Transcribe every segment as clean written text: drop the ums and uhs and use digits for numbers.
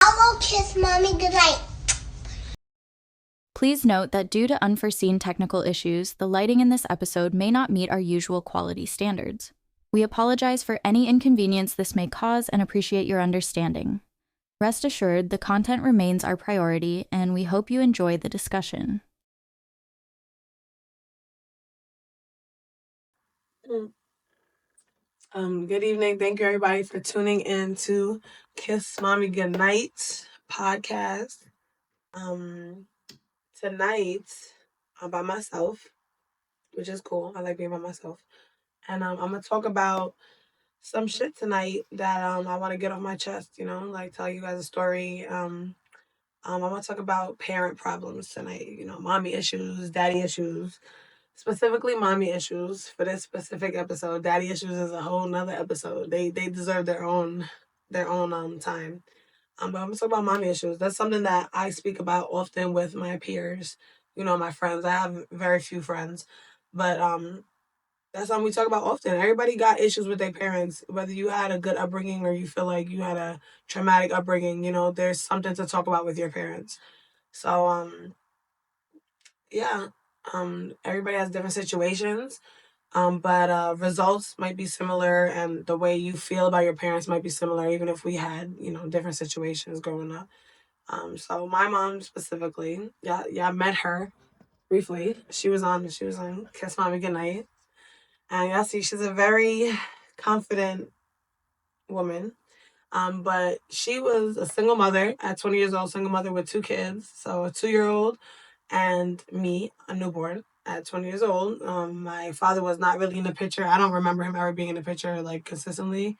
Elmo kiss mommy goodnight. Please note that due to unforeseen technical issues, the lighting in this episode may not meet our usual quality standards. We apologize for any inconvenience this may cause and appreciate your understanding. Rest assured, the content remains our priority, and we hope you enjoy the discussion. Good evening. Thank you everybody for tuning in to Kiss Mommy Goodnight podcast. Tonight I'm by myself, which is cool. I like being by myself. And I'm gonna talk about some shit tonight that I want to get off my chest, like tell you guys a story. I'm gonna talk about parent problems tonight, mommy issues, daddy issues. Specifically mommy issues for this specific episode. Daddy issues is a whole nother episode. They deserve their own time. But I'm gonna talk about mommy issues. That's something that I speak about often with my peers, my friends. I have very few friends. But that's something we talk about often. Everybody got issues with their parents, whether you had a good upbringing or you feel like you had a traumatic upbringing, there's something to talk about with your parents. So yeah. Everybody has different situations. But results might be similar, and the way you feel about your parents might be similar, even if we had, different situations growing up. So my mom specifically, yeah, I met her briefly. She was on Kiss Mommy Goodnight, and yeah, see, she's a very confident woman. But she was a single mother at 20 years old, single mother with two kids, so a 2-year old and me, a newborn, at 20 years old. My father was not really in the picture. I don't remember him ever being in the picture like consistently.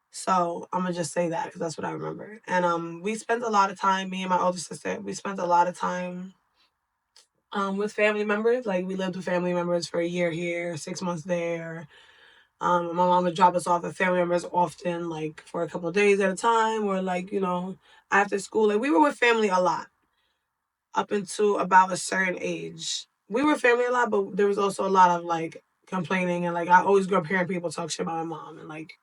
So I'm gonna just say that because that's what I remember. And we spent a lot of time, me and my older sister, we spent a lot of time with family members. Like we lived with family members for a year here, 6 months there. My mom would drop us off at family members often, like for a couple of days at a time, or like after school. Like we were with family a lot up until about a certain age. We were family a lot, but there was also a lot of like complaining and like I always grew up hearing people talk shit about my mom and like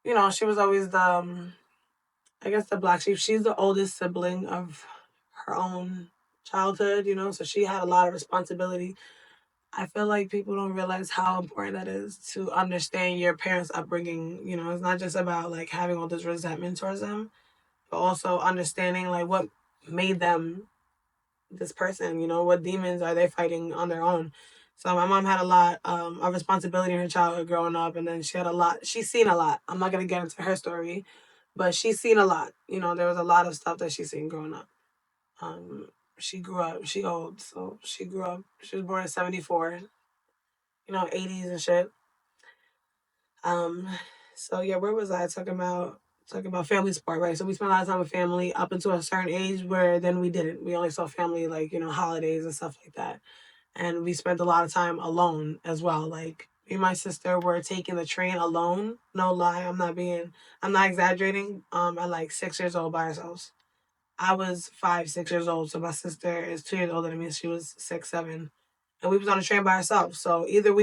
she was always the I guess the black sheep. She's the oldest sibling of her own childhood, so she had a lot of responsibility. I feel like people don't realize how important that is to understand your parents' upbringing. It's not just about like having all this resentment towards them, but also understanding like what made them this person, what demons are they fighting on their own. So my mom had a lot of responsibility in her childhood growing up, and then she's seen a lot. I'm not going to get into her story, but she's seen a lot. There was a lot of stuff that she's seen growing up. um she grew up, she old, so she grew up, she was born in 74, 80s and shit. um so yeah, where was I talking about family support, right? So we spent a lot of time with family up until a certain age where then we didn't. We only saw family like, holidays and stuff like that. And we spent a lot of time alone as well. Like me and my sister were taking the train alone. No lie, I'm not exaggerating. At like 6 years old by ourselves. I was 5, 6 years old, so my sister is 2 years older than me. She was 6, 7, and we was on the train by ourselves. So either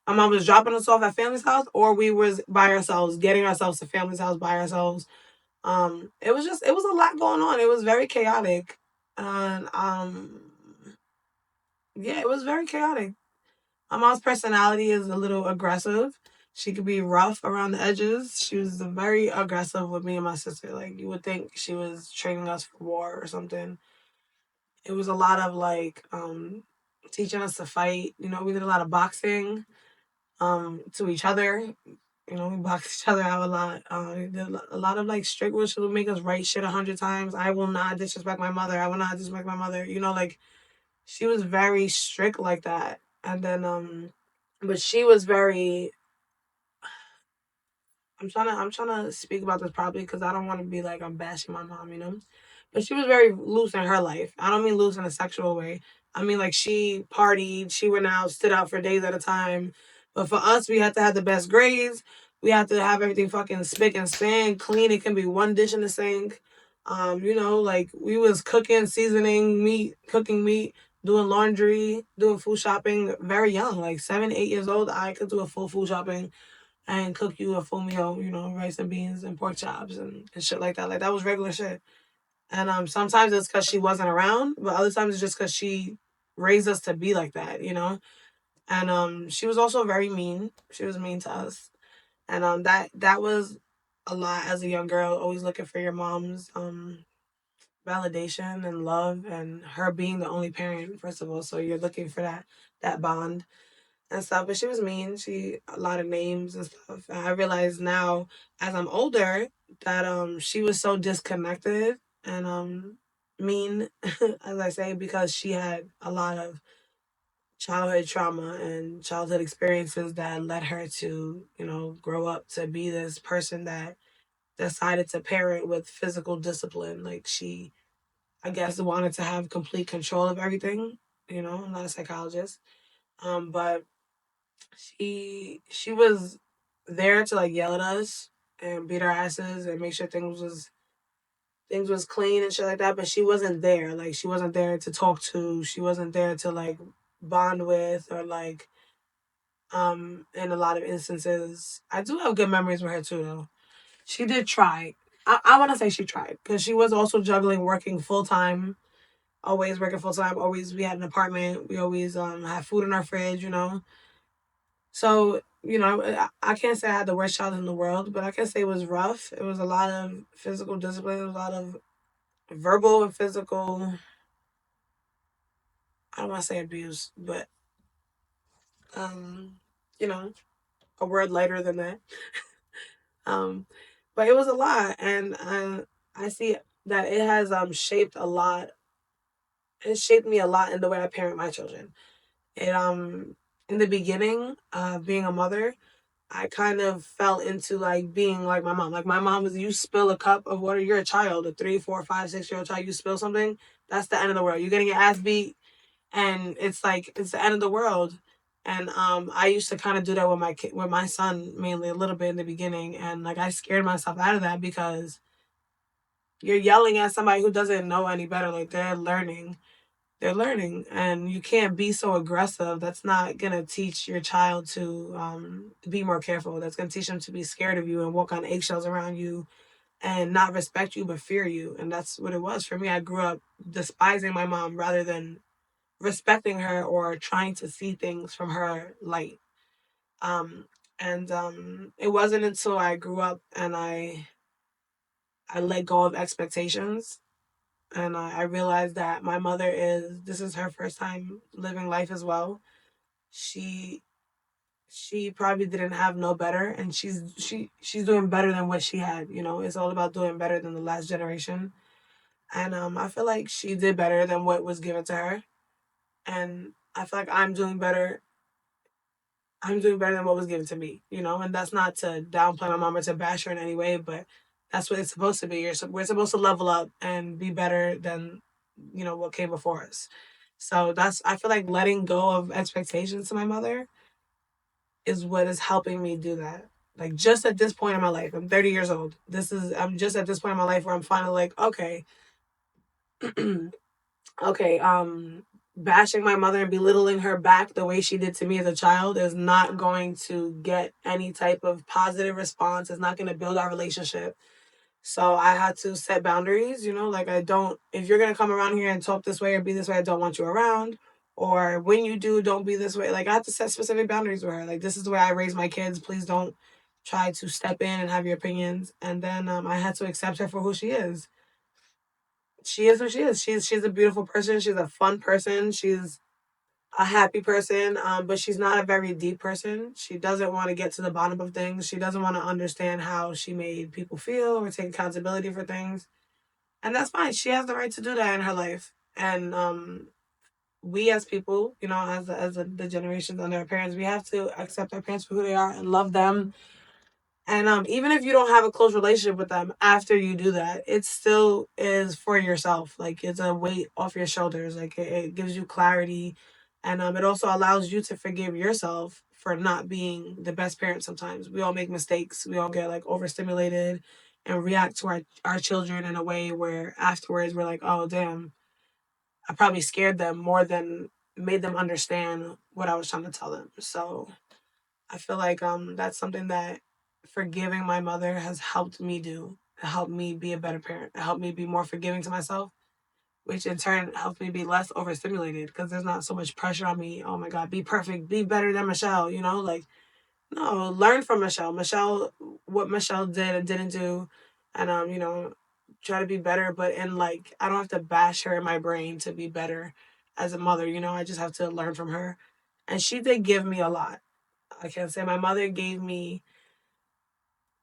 my mom was dropping us off at family's house, or we was by ourselves, getting ourselves to family's house by ourselves. It was a lot going on. It was very chaotic, and yeah, it was very chaotic. My mom's personality is a little aggressive. She could be rough around the edges. She was very aggressive with me and my sister. Like you would think she was training us for war or something. It was a lot of like teaching us to fight. We did a lot of boxing to each other. We boxed each other out a lot. We did a lot of like strict rules. She would make us write shit 100 times. I will not disrespect my mother. I will not disrespect my mother. Like she was very strict like that. And then but she was very I'm trying to speak about this properly because I don't want to be like I'm bashing my mom. But she was very loose in her life. I don't mean loose in a sexual way. I mean like she partied, she went out, stood out for days at a time. But for us, we had to have the best grades. We had to have everything fucking spick and span, clean. It can be one dish in the sink. Like we was cooking, seasoning meat, cooking meat, doing laundry, doing food shopping very young, like 7, 8 years old. I could do a full food shopping. and cook you a full meal, rice and beans and pork chops and shit like that. Like, that was regular shit. And sometimes it's because she wasn't around, but other times it's just because she raised us to be like that. And she was also very mean. She was mean to us. And that was a lot as a young girl, always looking for your mom's validation and love, and her being the only parent, first of all. So you're looking for that bond and stuff. But she was mean. She a lot of names and stuff. And I realize now, as I'm older, that she was so disconnected and mean, as I say, because she had a lot of childhood trauma and childhood experiences that led her to, grow up to be this person that decided to parent with physical discipline. Like, she, I guess, wanted to have complete control of everything. I'm not a psychologist. But she was there to, like, yell at us and beat our asses and make sure things was clean and shit like that. But she wasn't there. Like, she wasn't there to talk to. She wasn't there to, like, bond with, or, like, in a lot of instances. I do have good memories with her too, though. She did try. I want to say she tried, because she was also juggling, working full time. Always working full time. Always, we had an apartment. We always had food in our fridge. So, I can't say I had the worst child in the world, but I can say it was rough. It was a lot of physical discipline. It was a lot of verbal and physical. I don't want to say abuse, but um, you know, a word lighter than that. Um, but it was a lot, and I see that it has shaped a lot. It shaped me a lot in the way I parent my children. It in the beginning, being a mother, I kind of fell into, like, being like my mom. Like, my mom was, you spill a cup of water, you're a child, a 3, 4, 5, 6 year old child, you spill something, that's the end of the world. You're getting your ass beat, and it's like, it's the end of the world. And I used to kind of do that with my kid, with my son, mainly a little bit in the beginning, and, like, I scared myself out of that, because you're yelling at somebody who doesn't know any better. Like, they're learning, and you can't be so aggressive. That's not gonna teach your child to be more careful. That's gonna teach them to be scared of you and walk on eggshells around you and not respect you but fear you. And that's what it was for me. I grew up despising my mom rather than respecting her or trying to see things from her light. um and it wasn't until I grew up and I let go of expectations, and I realized that my mother this is her first time living life as well. She she probably didn't have no better, and she's doing better than what she had. It's all about doing better than the last generation. And I feel like she did better than what was given to her, and I feel like I'm doing better than what was given to me. And that's not to downplay my mom or to bash her in any way, but that's what it's supposed to be. We're supposed to level up and be better than what came before us. So I feel like letting go of expectations to my mother is what is helping me do that. Like, just at this point in my life, I'm 30 years old. I'm just at this point in my life where I'm finally like, okay, okay, bashing my mother and belittling her back the way she did to me as a child is not going to get any type of positive response. It's not going to build our relationship. So I had to set boundaries, like, if you're going to come around here and talk this way or be this way, I don't want you around. Or when you do, don't be this way. Like, I had to set specific boundaries with her. Like, this is the way I raise my kids. Please don't try to step in and have your opinions. And then I had to accept her for who she is. She is who she is. She's a beautiful person. She's a fun person. She's a happy person. But she's not a very deep person. She doesn't want to get to the bottom of things. She doesn't want to understand how she made people feel or take accountability for things. And that's fine. She has the right to do that in her life. And we as people, the generations under our parents, we have to accept our parents for who they are and love them. And even if you don't have a close relationship with them after you do that, it still is for yourself. Like, it's a weight off your shoulders. Like, it gives you clarity, and it also allows you to forgive yourself for not being the best parent. Sometimes we all make mistakes. We all get, like, overstimulated and react to our children in a way where afterwards we're like, oh damn, I probably scared them more than made them understand what I was trying to tell them. So I feel like that's something that forgiving my mother has helped me do. It helped me be a better parent. It helped me be more forgiving to myself, which in turn helped me be less overstimulated because there's not so much pressure on me. Oh my God, be perfect, be better than Michelle, like, no, learn from Michelle. What Michelle did and didn't do, and try to be better. But in like, I don't have to bash her in my brain to be better as a mother. I just have to learn from her, and she did give me a lot. I can say my mother gave me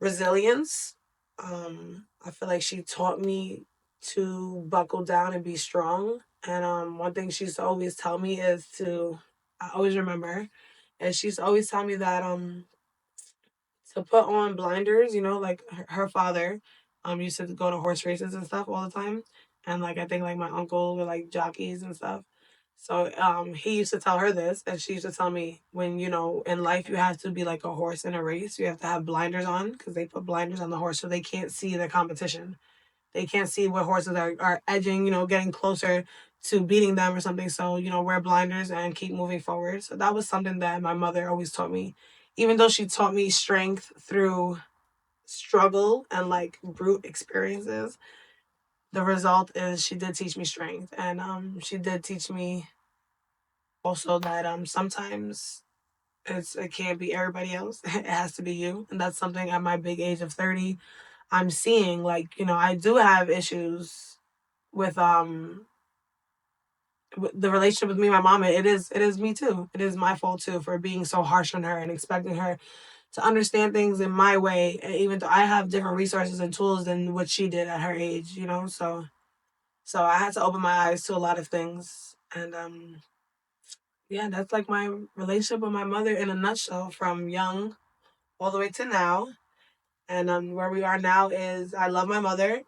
resilience. I feel like she taught me to buckle down and be strong. And one thing she used to always tell me is I always remember, and she used to always tell me that to put on blinders, like her father used to go to horse races and stuff all the time. And like I think like my uncle were like jockeys and stuff. So he used to tell her this, and she used to tell me, when in life you have to be like a horse in a race. You have to have blinders on, because they put blinders on the horse so they can't see the competition. They can't see what horses are edging, getting closer to beating them or something. So, wear blinders and keep moving forward. So that was something that my mother always taught me. Even though she taught me strength through struggle and like brute experiences, the result is she did teach me strength. And she did teach me also that sometimes it can't be everybody else. It has to be you. And that's something at my big age of 30 I'm seeing. Like, I do have issues with the relationship with me and my mom. It is me too. It is my fault too for being so harsh on her and expecting her to understand things in my way, even though I have different resources and tools than what she did at her age. So I had to open my eyes to a lot of things. And yeah, that's like my relationship with my mother in a nutshell, from young all the way to now. And where we are now is I love my mother.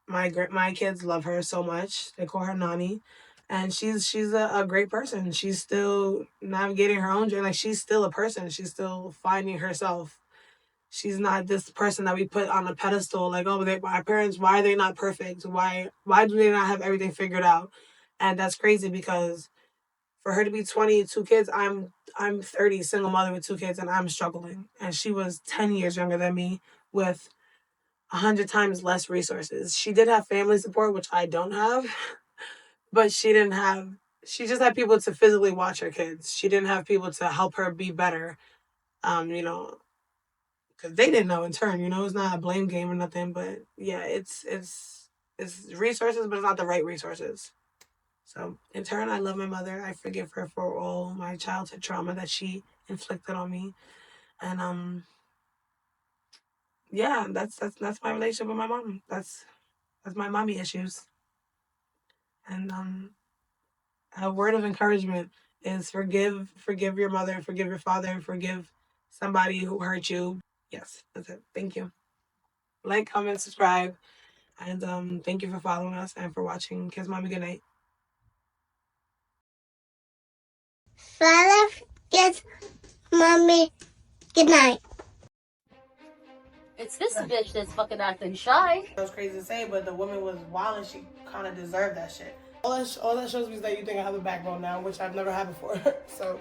My kids love her so much. They call her Nani, and she's a great person. She's still navigating her own journey. Like, she's still a person. She's still finding herself. She's not this person that we put on a pedestal. Like, oh, my parents, why are they not perfect? Why do they not have everything figured out? And that's crazy, because for her to be 20, 2 kids, I'm 30, single mother with 2 kids, and I'm struggling. And she was 10 years younger than me with 100 times less resources. She did have family support, which I don't have, but she just had people to physically watch her kids. She didn't have people to help her be better, because they didn't know in turn. It's not a blame game or nothing, but yeah, it's resources, but it's not the right resources. So in turn, I love my mother. I forgive her for all my childhood trauma that she inflicted on me. And yeah, that's my relationship with my mom. That's my mommy issues. And a word of encouragement is forgive your mother, forgive your father, forgive somebody who hurt you. Yes, that's it. Thank you. Like, comment, subscribe, and thank you for following us and for watching. Kiss Mommy Goodnight. Father, kiss mommy. Good night. It's this bitch that's fucking acting shy. That was crazy to say, but the woman was wild and she kind of deserved that shit. All that shows me is that you think I have a backbone now, which I've never had before. So,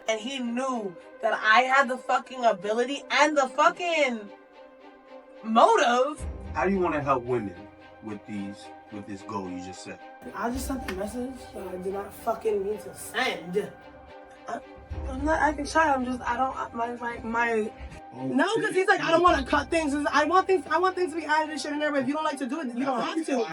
and he knew that I had the fucking ability and the fucking motive. How do you want to help women with this goal you just set? I just sent the message that I did not fucking mean to send. I'm not acting shy. I'm just, I don't, my. Oh, No, because he's like, I don't want to cut things. I want things to be added and shit in there, but if you don't like to do it, then you don't have to.